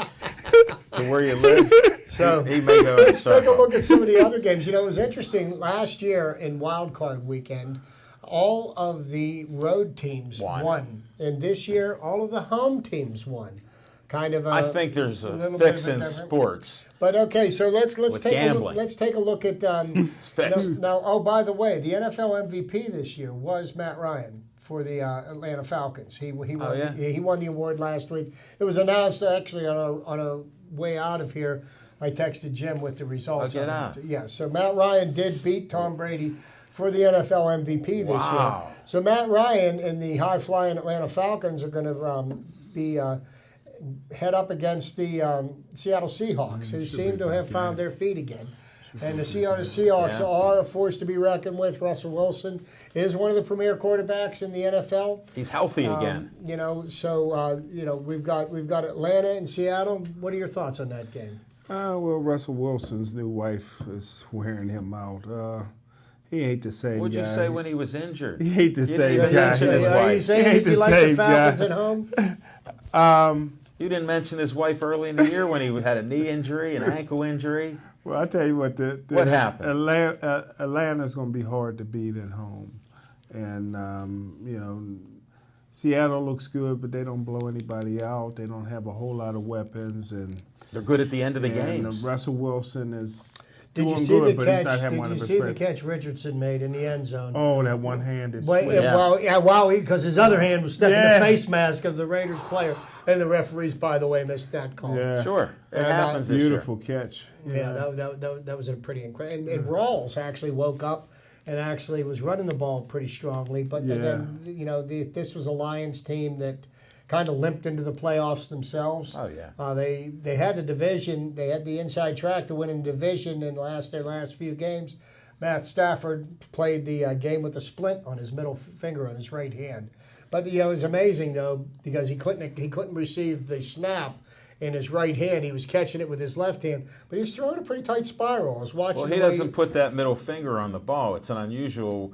to where you live. So he may go in a let's take a circle. look at some of the other games. It was interesting. Last year in Wild Card Weekend, all of the road teams won. And this year, all of the home teams won. Kind of. I think there's a fix in sports. But okay, so let's take gambling. let's take a look at. It's fixed. Now, oh, by the way, the NFL MVP this year was Matt Ryan for the Atlanta Falcons. He won. He won the award last week. It was announced actually on our way out of here I texted Jim with the results. Oh, get on out. that. Yeah, so Matt Ryan did beat Tom Brady for the NFL MVP this Wow. year. So Matt Ryan and the high-flying Atlanta Falcons are going to be head up against the Seattle Seahawks, who seem to have found their feet again. And the Seattle Seahawks Yeah. are a force to be reckoned with. Russell Wilson is one of the premier quarterbacks in the NFL. He's healthy again. You know, so we've got Atlanta and Seattle. What are your thoughts on that game? Well, Russell Wilson's new wife is wearing him out. He ain't the same What'd guy. you say when he was injured? He ain't the You same didn't guy. mention his Are you wife. saying He ain't that you the like the same Falcons guy. at home? You didn't mention his wife early in the year when he had a knee injury, an ankle injury. Well, I tell you what, What happened? Atlanta's going to be hard to beat at home, and Seattle looks good, but they don't blow anybody out. They don't have a whole lot of weapons, and They're good at the end of the and games. Russell Wilson is Did you doing see good, the but he's not catch? having Did one of you his see the best. catch Richardson made in the end zone? Oh, that one hand is Well, sweet. Yeah. because his other hand was stuck in Yeah. the face mask of the Raiders player, and the referees, by the way, missed that call. Yeah. Sure, it And, happens this year. Beautiful catch. Yeah, that was a pretty incredible. And Rawls actually woke up and actually was running the ball pretty strongly. But Yeah. again, this was a Lions team that kind of limped into the playoffs themselves. Oh, yeah. They had the division. They had the inside track to win in the division in their last few games. Matt Stafford played the game with a splint on his middle finger on his right hand. But it was amazing though because he couldn't receive the snap in his right hand. He was catching it with his left hand, but he was throwing a pretty tight spiral. I was watching. Well, the he way doesn't put that middle finger on the ball. It's an unusual,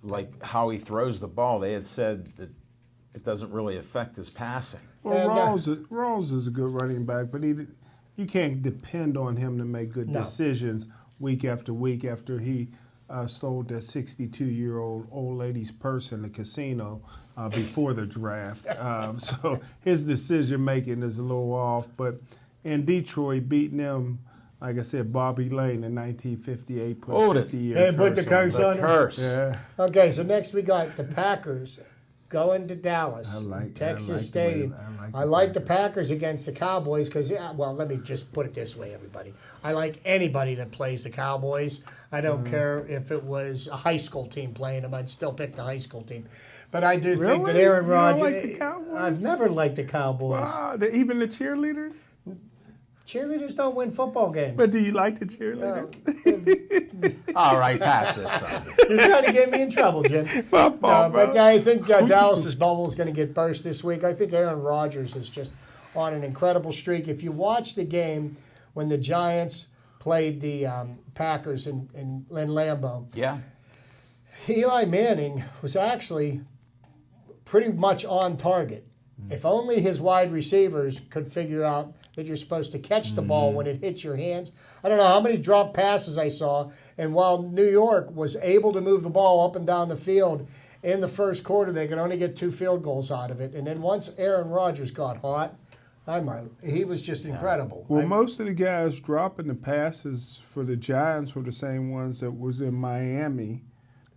like how he throws the ball. They had said that it doesn't really affect his passing. Well, And, Rawls is a good running back, but you can't depend on him to make good No. decisions week after week after he stole that 62-year-old old lady's purse in the casino before the draft. So his decision making is a little off. But in Detroit, beating them, like I said, Bobby Lane in 1958 put Hold a it. 50-year Hey, put the curse The on him. curse. Yeah. Okay, so next we got the Packers going to Dallas, I like Texas the way- Stadium. I like the Packers against the Cowboys because, well, let me just put it this way, everybody. I like anybody that plays the Cowboys. I don't care if it was a high school team playing them. I'd still pick the high school team. But I do think that Really? Aaron You don't Rodgers. like the Cowboys? I've never liked the Cowboys. Wow, even the cheerleaders? Cheerleaders don't win football games. But do you like the cheerleaders? All right, pass this. Son. You're trying to get me in trouble, Jim. But I think Dallas's bubble is going to get burst this week. I think Aaron Rodgers is just on an incredible streak. If you watch the game when the Giants played the Packers in Lambeau, Yeah. Eli Manning was actually pretty much on target. If only his wide receivers could figure out that you're supposed to catch the ball when it hits your hands. I don't know how many drop passes I saw, and while New York was able to move the ball up and down the field in the first quarter, they could only get 2 field goals out of it. And then once Aaron Rodgers got hot, he was just incredible. Well, most of the guys dropping the passes for the Giants were the same ones that was in Miami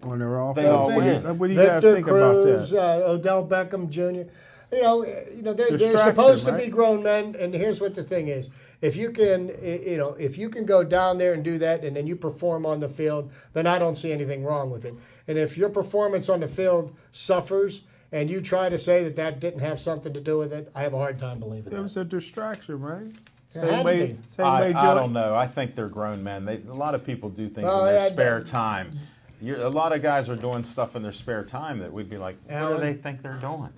on their offense. all What do you- win. what do you guys Victor think about Cruz, that? Odell Beckham Jr. They're Distraction, supposed to right? be grown men, and here's what the thing is: if you can go down there and do that, and then you perform on the field, then I don't see anything wrong with it. And if your performance on the field suffers, and you try to say that didn't have something to do with it, I have a hard time believing It that. was a distraction, right? had to be. Same way I Joe. don't know. I think they're grown men. A lot of people do things Well, in their yeah, spare time. A lot of guys are doing stuff in their spare time that we'd be like, what Alan, do they think they're doing?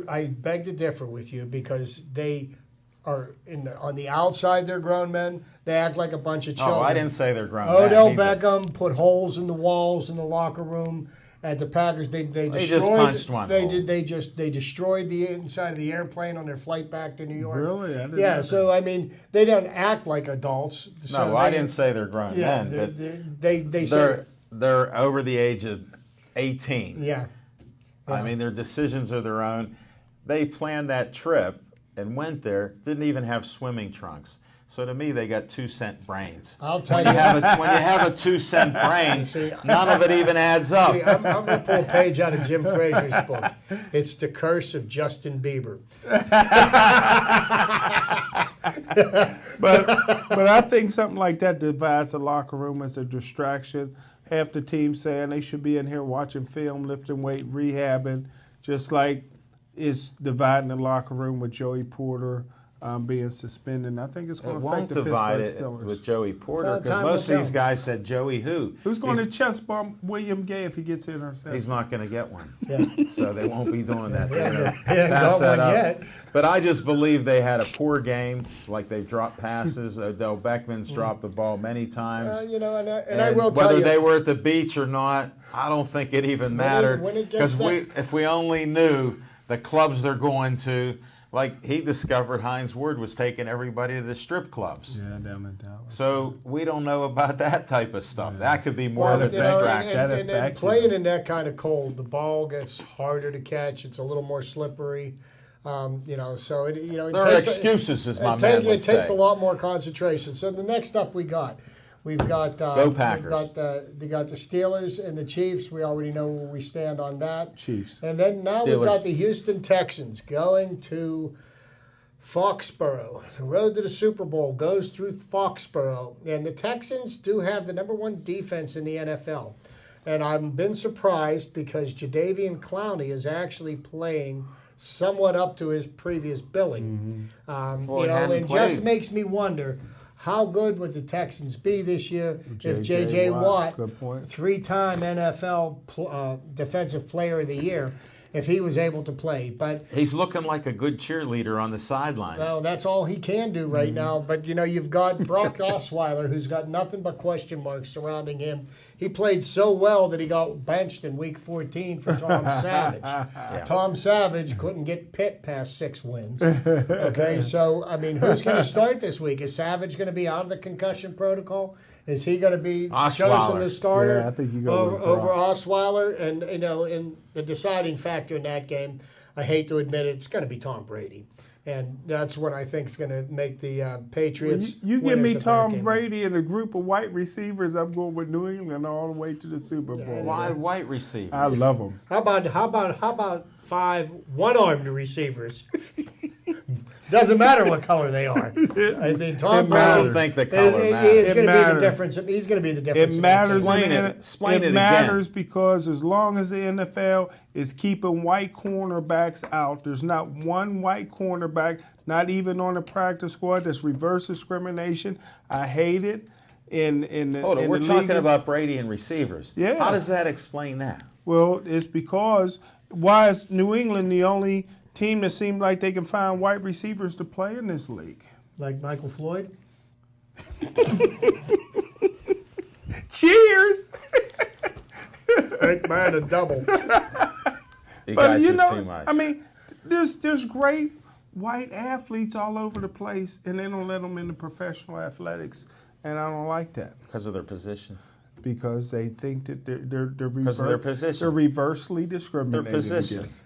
I beg to differ with you because they are on the outside. They're grown men. They act like a bunch of children. Oh, I didn't say they're grown Odell men. either. Beckham put holes in the walls in the locker room at the Packers. They destroyed. just punched one They hole. did. They destroyed the inside of the airplane on their flight back to New York. Really? I didn't Yeah. know So I mean, they don't act like adults. No, So I they- didn't say they're grown Yeah. men, but They say. they're over the age of 18. Yeah. I mean, their decisions are their own. They planned that trip and went there, didn't even have swimming trunks. So to me, they got 2-cent brains. I'll tell When you. you have a 2-cent brain, See, none of it even adds up. See, I'm going to pull a page out of Jim Frazier's book. It's The Curse of Justin Bieber. But I think something like that divides the locker room as a distraction. Half the team saying they should be in here watching film, lifting weight, rehabbing, just like it's dividing the locker room with Joey Porter being suspended. I think it's It going to won't affect the divide Pittsburgh it Steelers. with Joey Porter Well, because time most will of these tell. guys said Joey who. Who's going to chest bump William Gay if he gets intercepted? He's not going to get one. Yeah. So they won't be doing that. He They're hasn't- gonna he hasn't pass got that one up. yet. But I just believe they had a poor game. Like they've dropped passes. Odell Beckman's dropped the ball many times. And I will tell whether you. they were at the beach or not, I don't think it even mattered. when it gets Because if we only knew the clubs they're going to, like he discovered Hines Ward was taking everybody to the strip clubs. Yeah, down in Dallas. So we don't know about that type of stuff. That could be more Well, of a you know, distraction. and affects playing you. in that kind of cold, the ball gets harder to catch. It's a little more slippery. So it There are takes excuses, as my it man would it takes say. a lot more concentration. So the next up we've got Go Packers. They got the Steelers and the Chiefs. We already know where we stand on that. Chiefs. And then now Steelers. we've got the Houston Texans going to Foxborough. The road to the Super Bowl goes through Foxborough. And the Texans do have the number 1 defense in the NFL. And I've been surprised because Jadeveon Clowney is actually playing somewhat up to his previous billing. Well, he hadn't it just played. makes me wonder how good would the Texans be this year if J.J. J.J. Watt, Good point. 3-time NFL Defensive Player of the Year, if he was able to play. But He's looking like a good cheerleader on the sidelines. well, that's all he can do right now. But, you've got Brock Osweiler, who's got nothing but question marks surrounding him. He played so well that he got benched in Week 14 for Tom Savage. Tom Savage couldn't get Pitt past 6 wins. Okay, so, who's going to start this week? Is Savage going to be out of the concussion protocol? Is he going to be chosen Osweiler. the starter Yeah, I think you go over, with over Brock. Osweiler? And, in the deciding factor in that game, I hate to admit it, it's going to be Tom Brady. And that's what I think is going to make the Patriots. You give winners me of that Tom game. Brady and a group of white receivers, I'm going with New England all the way to the Super Bowl. Why white receiver? I love them. How about 5 one-armed receivers? Doesn't matter what color they are. I think Tom It Brady. matters. I don't think the color is matters. going to be the matters. difference. He's going to be the It difference. in that matters. game. Explain in it. the- Explain it again. matters because as long as the NFL is keeping white cornerbacks out, there's not one white cornerback, not even on the practice squad, that's reverse discrimination. I hate it. Hold on, in we're the talking league. about Brady and receivers. Yeah. How does that explain that? Well, it's because why is New England the only team that seems like they can find white receivers to play in this league? Like Michael Floyd. Cheers! Make man a double. You But guys you are know, too much. I mean, there's great white athletes all over the place, and they don't let them into professional athletics, and I don't like that because of their position. because they think that they're Because of their position. They're reversely discriminated Their position. against.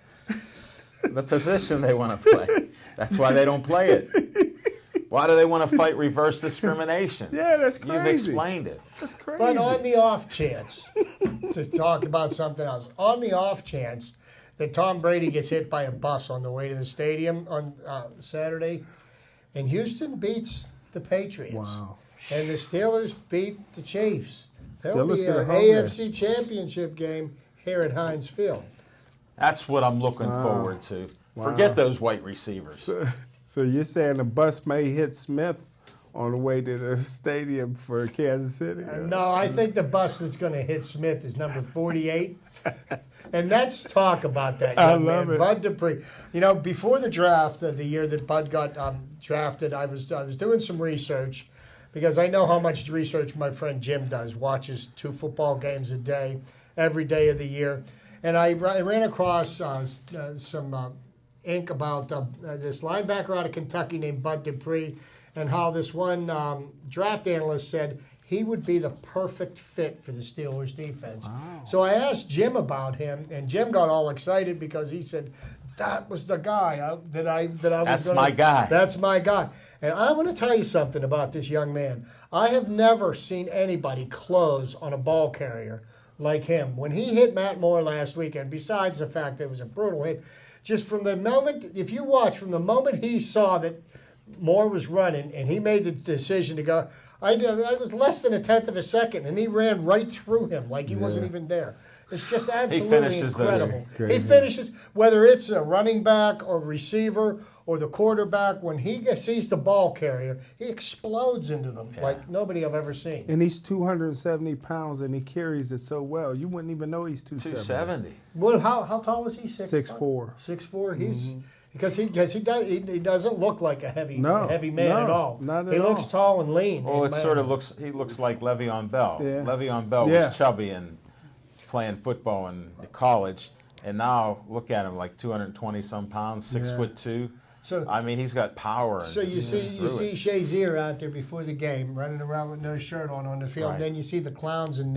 The position they want to play. That's why they don't play it. Why do they want to fight reverse discrimination? Yeah, that's crazy. You've explained it. That's crazy. But on the off chance, to talk about something else, on the off chance that Tom Brady gets hit by a bus on the way to the stadium on Saturday, and Houston beats the Patriots, Wow. and the Steelers beat the Chiefs, there'll Steelers be get a an home there. AFC Championship game here at Heinz Field. That's what I'm looking forward to. Forget those white receivers. So you're saying the bus may hit Smith on the way to the stadium for Kansas City? No, I think the bus that's going to hit Smith is number 48. And let's talk about that young love man, it. Bud Dupree. You know, before the draft, the year that Bud got drafted, I was doing some research because I know how much research my friend Jim does, watches 2 football games a day, every day of the year. And I ran across some ink about this linebacker out of Kentucky named Bud Dupree and how this one draft analyst said he would be the perfect fit for the Steelers defense. So I asked Jim about him, and Jim got all excited because he said that was the guy that I was. That's gonna, my guy. That's my guy. And I want to tell you something about this young man. I have never seen anybody close on a ball carrier like him. When he hit Matt Moore last weekend, besides the fact that it was a brutal hit, just from the moment, if you watch, from the moment he saw that Moore was running and he made the decision to go, I was less than a tenth of a second, and he ran right through him like he wasn't even there. It's just absolutely finishes those incredible. crazy. He finishes, whether it's a running back or receiver or the quarterback, when he sees the ball carrier, he explodes into them like nobody I've ever seen. And he's 270 pounds, and he carries it so well. You wouldn't even know he's 270. 270. Well, how tall was he? 6'4". 6'4". He's because he doesn't look like a heavy man at all. Not at he looks all. tall and lean. Well, it sort of looks. He looks like Le'Veon Bell. Yeah. Le'Veon Bell Yeah. was chubby and playing football in college, and now look at him, like 220 some pounds, 6'2". So I mean, he's got power. And So you see Shazier out there before the game, running around with no shirt on the field. Right. Then you see the clowns in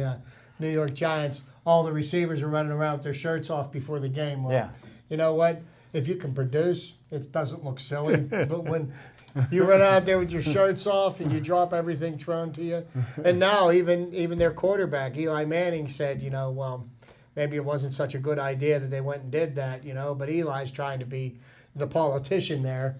New York Giants. All the receivers are running around with their shirts off before the game. Well, Yeah. You know what? If you can produce, it doesn't look silly. But when you run out there with your shirts off and you drop everything thrown to you, and now even their quarterback Eli Manning said, well, maybe it wasn't such a good idea that they went and did that, But Eli's trying to be the politician there,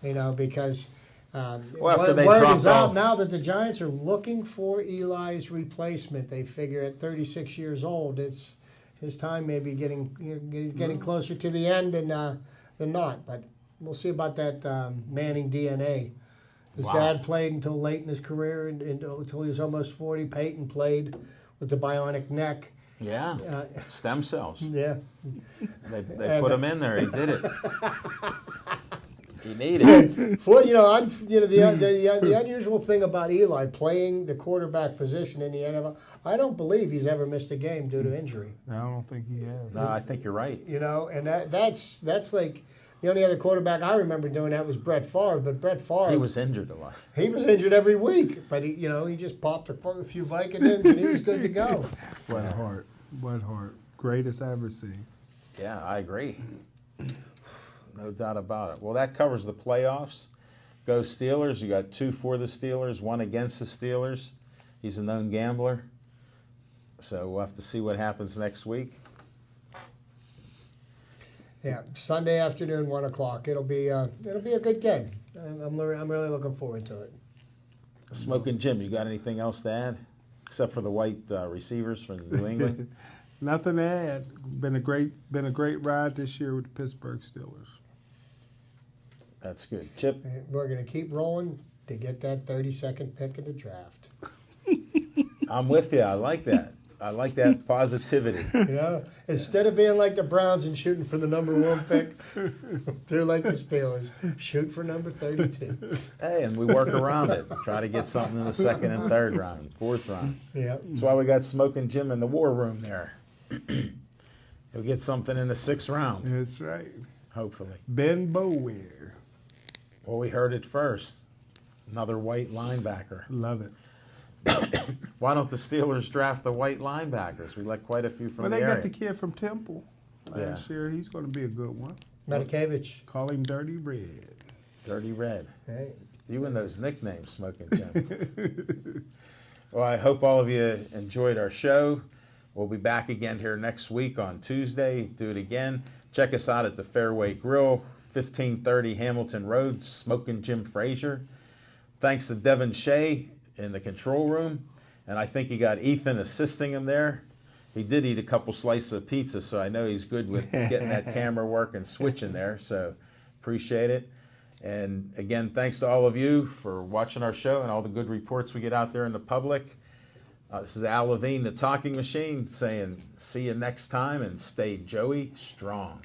because after they word dropped is out off- now that the Giants are looking for Eli's replacement. They figure at 36 years old, it's his time may be getting closer to the end than not. But we'll see about that Manning DNA. His dad played until late in his career, until he was almost 40. Peyton played with the bionic neck. Yeah, stem cells. Yeah. They put him in there. He did it. He needed it. The unusual thing about Eli playing the quarterback position in the NFL, I don't believe he's ever missed a game due to injury. I don't think he has. No, I think you're right. And that's like the only other quarterback I remember doing that was Brett Favre. But Brett Favre, He was injured a lot. he was injured every week, but he just popped a few Vicodins and he was good to go. What heart. What heart. Greatest I ever seen. Yeah, I agree. No doubt about it. Well, that covers the playoffs. Go Steelers. You got 2 for the Steelers, 1 against the Steelers. He's a known gambler. So we'll have to see what happens next week. Yeah, Sunday afternoon, 1:00. It'll be a good game. I'm really looking forward to it. Smoking Jim, you got anything else to add? Except for the white receivers from New England? Nothing to add. Been a great ride this year with the Pittsburgh Steelers. That's good. Chip? We're going to keep rolling to get that 32nd pick in the draft. I'm with you. I like that. I like that positivity. Instead of being like the Browns and shooting for the number 1 pick, do like the Steelers, shoot for number 32. Hey, and we work around it. Try to get something in the 2nd and 3rd round, 4th round. Yeah. That's why we got Smoking Jim in the war room there. He'll get something in the 6th round, That's right. hopefully. Ben Bowier. Well, we heard it first. Another white linebacker. Love it. Why don't the Steelers draft the white linebackers? We let quite a few from Well, the they area. got the kid from Temple last year. He's going to be a good one. Medikevich. Call him Dirty Red. Dirty Red. Hey. You and those nicknames, Smoking Jim. Well, I hope all of you enjoyed our show. We'll be back again here next week on Tuesday. Do it again. Check us out at the Fairway Grill, 1530 Hamilton Road, Smoking Jim Frazier. Thanks to Devin Shea in the control room. And I think he got Ethan assisting him there. He did eat a couple slices of pizza, so I know he's good with getting that camera work and switching there. So appreciate it. And again, thanks to all of you for watching our show and all the good reports we get out there in the public. This is Al Levine, the Talking Machine, saying see you next time and stay Joey strong.